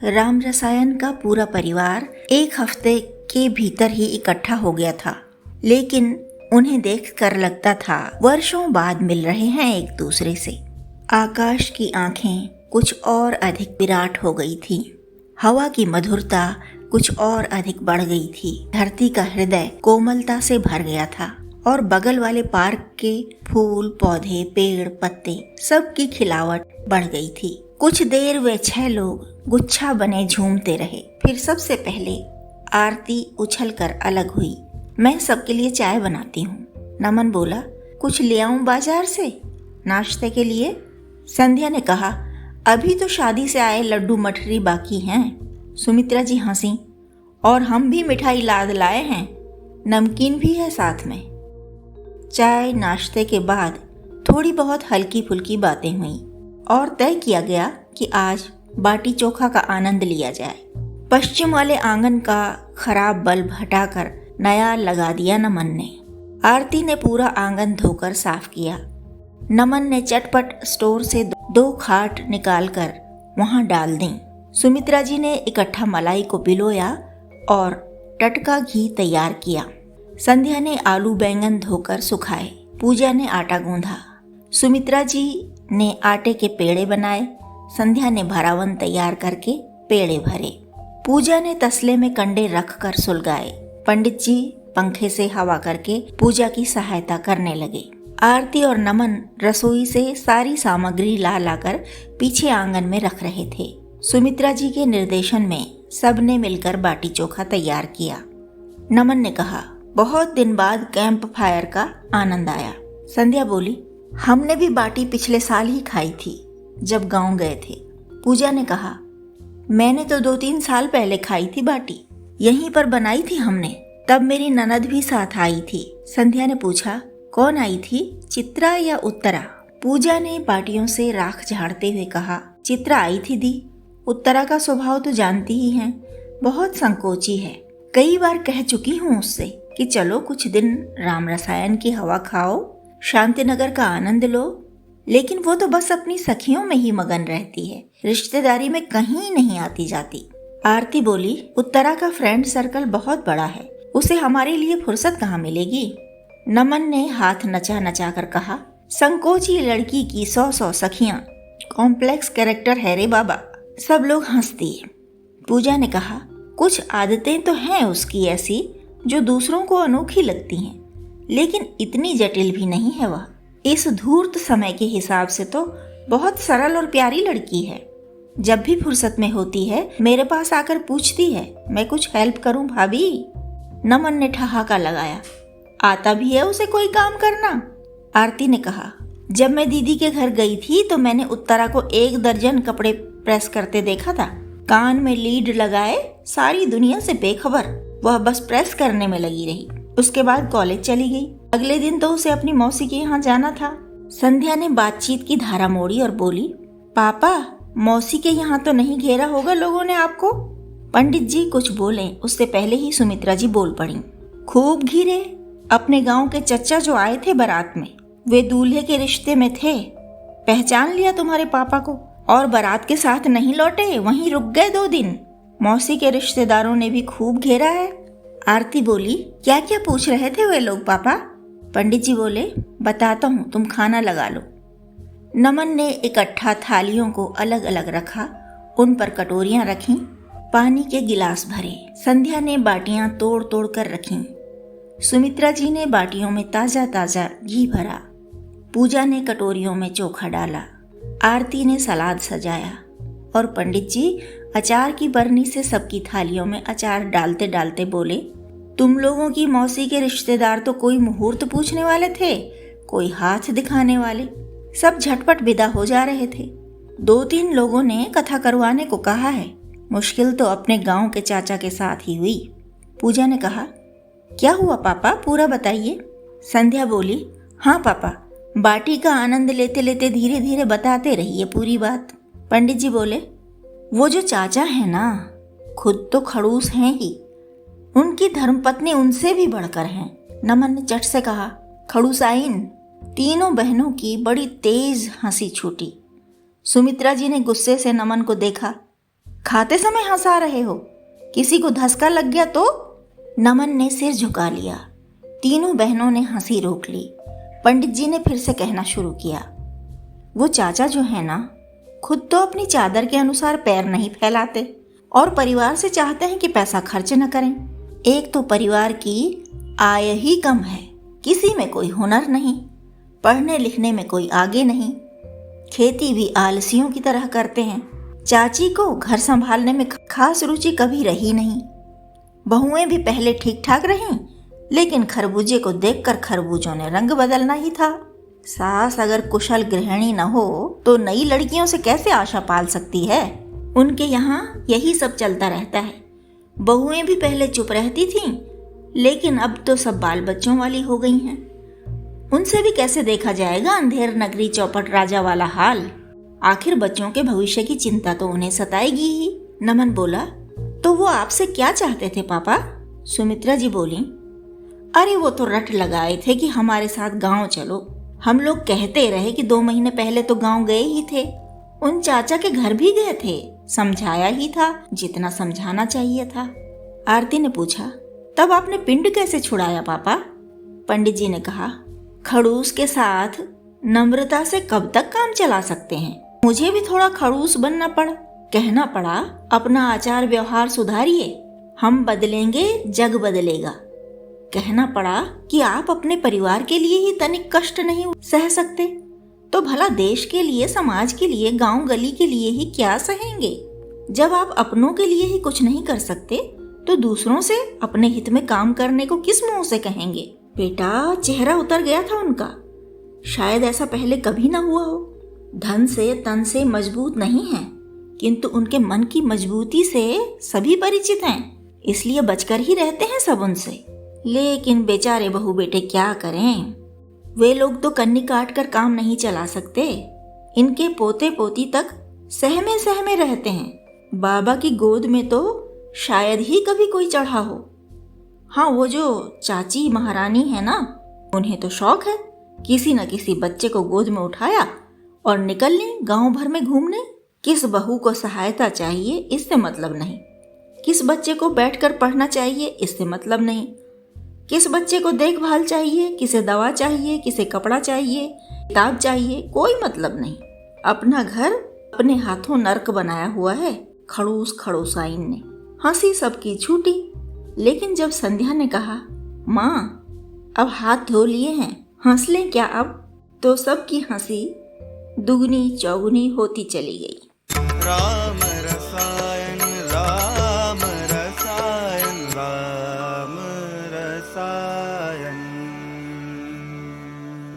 राम रसायन का पूरा परिवार एक हफ्ते के भीतर ही इकट्ठा हो गया था, लेकिन उन्हें देखकर लगता था वर्षों बाद मिल रहे हैं एक दूसरे से। आकाश की आंखें कुछ और अधिक विराट हो गई थी, हवा की मधुरता कुछ और अधिक बढ़ गई थी, धरती का हृदय कोमलता से भर गया था और बगल वाले पार्क के फूल पौधे पेड़ पत्ते सबकी खिलावट बढ़ गई थी। कुछ देर वे 6 लोग गुच्छा बने झूमते रहे। फिर सबसे पहले आरती उछलकर अलग हुई। मैं सबके लिए चाय बनाती हूँ। नमन बोला, कुछ ले आऊं बाजार से नाश्ते के लिए? संध्या ने कहा, अभी तो शादी से आए लड्डू मठरी बाकी हैं। सुमित्रा जी हंसी, और हम भी मिठाई लाद लाए हैं, नमकीन भी है साथ में। चाय नाश्ते के बाद थोड़ी बहुत हल्की फुल्की बातें हुई और तय किया गया कि आज बाटी चोखा का आनंद लिया जाए। पश्चिम वाले आंगन का खराब बल्ब हटाकर नया लगा दिया नमन ने। आरती ने पूरा आंगन धोकर साफ किया। नमन ने चटपट स्टोर से 2 खाट निकालकर वहां डाल दी। सुमित्रा जी ने इकट्ठा मलाई को पिलोया और टटका घी तैयार किया। संध्या ने आलू बैंगन धोकर सुखाए। पूजा ने आटा गूंधा। सुमित्रा जी ने आटे के पेड़े बनाए। संध्या ने भरावन तैयार करके पेड़े भरे। पूजा ने तसले में कंडे रखकर सुलगाए। पंडित जी पंखे से हवा करके पूजा की सहायता करने लगे। आरती और नमन रसोई से सारी सामग्री ला लाकर पीछे आंगन में रख रहे थे। सुमित्रा जी के निर्देशन में सबने मिलकर बाटी चोखा तैयार किया। नमन ने कहा, बहुत दिन बाद कैंप फायर का आनंद आया। संध्या बोली, हमने भी बाटी पिछले साल ही खाई थी जब गांव गए थे। पूजा ने कहा, मैंने तो 2-3 साल पहले खाई थी बाटी, यहीं पर बनाई थी हमने, तब मेरी ननद भी साथ आई थी। संध्या ने पूछा, कौन आई थी, चित्रा या उत्तरा? पूजा ने बाटियों से राख झाड़ते हुए कहा, चित्रा आई थी दी। उत्तरा का स्वभाव तो जानती ही हैं, बहुत संकोची है। कई बार कह चुकी हूँ उससे कि चलो कुछ दिन राम रसायन की हवा खाओ, शांतिनगर का आनंद लो, लेकिन वो तो बस अपनी सखियों में ही मगन रहती है, रिश्तेदारी में कहीं नहीं आती जाती। आरती बोली, उत्तरा का फ्रेंड सर्कल बहुत बड़ा है, उसे हमारे लिए फुर्सत कहाँ मिलेगी? नमन ने हाथ नचा नचा कर कहा, संकोची लड़की की 100 सखियां, कॉम्प्लेक्स कैरेक्टर है रे बाबा। सब लोग हंस दिए। पूजा ने कहा, कुछ आदतें तो हैं उसकी ऐसी जो दूसरों को अनोखी लगती हैं, लेकिन इतनी जटिल भी नहीं है वह। इस धूर्त समय के हिसाब से तो बहुत सरल और प्यारी लड़की है। जब भी फुर्सत में होती है मेरे पास आकर पूछती है, मैं कुछ हेल्प करूं भाभी? नमन ने ठहाका लगाया, आता भी है उसे कोई काम करना? आरती ने कहा, जब मैं दीदी के घर गई थी तो मैंने उत्तरा को 1 दर्जन कपड़े प्रेस करते देखा था। कान में लीड लगाए, सारी दुनिया से बेखबर, वह बस प्रेस करने में लगी रही। उसके बाद कॉलेज चली गई। अगले दिन तो उसे अपनी मौसी के यहाँ जाना था। संध्या ने बातचीत की धारा मोड़ी और बोली, पापा, मौसी के यहाँ तो नहीं घेरा होगा लोगों ने आपको? पंडित जी कुछ बोले उससे पहले ही सुमित्रा जी बोल पड़ी, खूब घिरे। अपने गांव के चच्चा जो आए थे बारात में, वे दूल्हे के रिश्ते में थे, पहचान लिया तुम्हारे पापा को, और बारात के साथ नहीं लौटे, वहीं रुक गए 2 दिन। मौसी के रिश्तेदारों ने भी खूब घेरा है। आरती बोली, क्या क्या पूछ रहे थे वे लोग पापा? पंडित जी बोले, बताता हूँ, तुम खाना लगा लो। नमन ने इकट्ठा थालियों को अलग अलग रखा, उन पर कटोरियां रखीं, पानी के गिलास भरे। संध्या ने बाटियां तोड़ तोड़ कर रखीं। सुमित्रा जी ने बाटियों में ताजा ताजा घी भरा। पूजा ने कटोरियों में चोखा डाला। आरती ने सलाद सजाया और पंडित जी अचार की बरनी से सबकी थालियों में अचार डालते डालते बोले, तुम लोगों की मौसी के रिश्तेदार तो कोई मुहूर्त पूछने वाले थे, कोई हाथ दिखाने वाले, सब झटपट विदा हो जा रहे थे। 2-3 लोगों ने कथा करवाने को कहा है। मुश्किल तो अपने गांव के चाचा के साथ ही हुई। पूजा ने कहा, क्या हुआ पापा, पूरा बताइए। संध्या बोली, हाँ पापा, बाटी का आनंद लेते लेते धीरे धीरे बताते रहिए पूरी बात। पंडित जी बोले, वो जो चाचा है ना, खुद तो खड़ूस हैं ही, उनकी धर्मपत्नी उनसे भी बढ़कर हैं। नमन ने चट से कहा, खड़ूसाइन। तीनों बहनों की बड़ी तेज हंसी छूटी। सुमित्रा जी ने गुस्से से नमन को देखा। खाते समय हंसा रहे हो, किसी को धसका लग गया तो? नमन ने सिर झुका लिया। तीनों बहनों ने हंसी रोक ली। पंडित जी ने फिर से कहना शुरू किया, वो चाचा जो है ना, खुद तो अपनी चादर के अनुसार पैर नहीं फैलाते और परिवार से चाहते हैं कि पैसा खर्च न करें। एक तो परिवार की आय ही कम है, किसी में कोई हुनर नहीं, पढ़ने लिखने में कोई आगे नहीं, खेती भी आलसियों की तरह करते हैं। चाची को घर संभालने में खास रुचि कभी रही नहीं। बहुएं भी पहले ठीक ठाक रहीं, लेकिन खरबूजे को देखकर खरबूजों ने रंग बदलना ही था। सास अगर कुशल गृहिणी न हो तो नई लड़कियों से कैसे आशा पाल सकती है? उनके यहाँ यही सब चलता रहता है। बहुएं भी पहले चुप रहती थीं, लेकिन अब तो सब बाल बच्चों वाली हो गई हैं। उनसे भी कैसे देखा जाएगा अंधेर नगरी चौपट राजा वाला हाल? आखिर बच्चों के भविष्य की चिंता तो उन्हें सताएगी ही। नमन बोला, तो वो आपसे क्या चाहते थे पापा? सुमित्रा जी बोली, अरे वो तो रट लगाए थे कि हमारे साथ गांव चलो। हम लोग कहते रहे कि 2 महीने पहले तो गांव गए ही थे, उन चाचा के घर भी गए थे, समझाया ही था जितना समझाना चाहिए था। आरती ने पूछा, तब आपने पिंड कैसे छुड़ाया पापा? पंडित जी ने कहा, खड़ूस के साथ नम्रता से कब तक काम चला सकते हैं? मुझे भी थोड़ा खड़ूस बनना पड़ा, कहना पड़ा अपना आचार व्यवहार सुधारिए, हम बदलेंगे जग बदलेगा। कहना पड़ा कि आप अपने परिवार के लिए ही तनिक कष्ट नहीं सह सकते, तो भला देश के लिए, समाज के लिए, गांव गली के लिए ही क्या सहेंगे? जब आप अपनों के लिए ही कुछ नहीं कर सकते तो दूसरों से अपने हित में काम करने को किस मुंह से कहेंगे? बेटा, चेहरा उतर गया था उनका। शायद ऐसा पहले कभी न हुआ हो। धन से तन से मजबूत नहीं हैं, किंतु उनके मन की मजबूती से सभी परिचित हैं, इसलिए बचकर ही रहते हैं सब उनसे। लेकिन बेचारे बहू बेटे क्या करें? वे लोग तो कन्नी काट कर काम नहीं चला सकते। इनके पोते पोती तक सहमे सहमे रहते हैं। बाबा की गोद में तो शायद ही कभी कोई चढ़ा हो। हाँ, वो जो चाची महारानी है ना, उन्हें तो शौक है किसी न किसी बच्चे को गोद में उठाया और निकल लें गांव भर में घूमने। किस बहू को सहायता चाहिए इससे मतलब नहीं, किस बच्चे को बैठकर पढ़ना चाहिए इससे मतलब नहीं, किस बच्चे को देखभाल चाहिए, किसे दवा चाहिए, किसे कपड़ा चाहिए, किताब चाहिए, कोई मतलब नहीं। अपना घर अपने हाथों नर्क बनाया हुआ है खड़ूस खड़ूसाइन ने। हंसी सबकी छूटी, लेकिन जब संध्या ने कहा, माँ अब हाथ धो लिए हैं, हंस लें क्या अब, तो सबकी हंसी दुगनी चौगुनी होती चली गई। राम रसायन राम रसायन राम रसायन।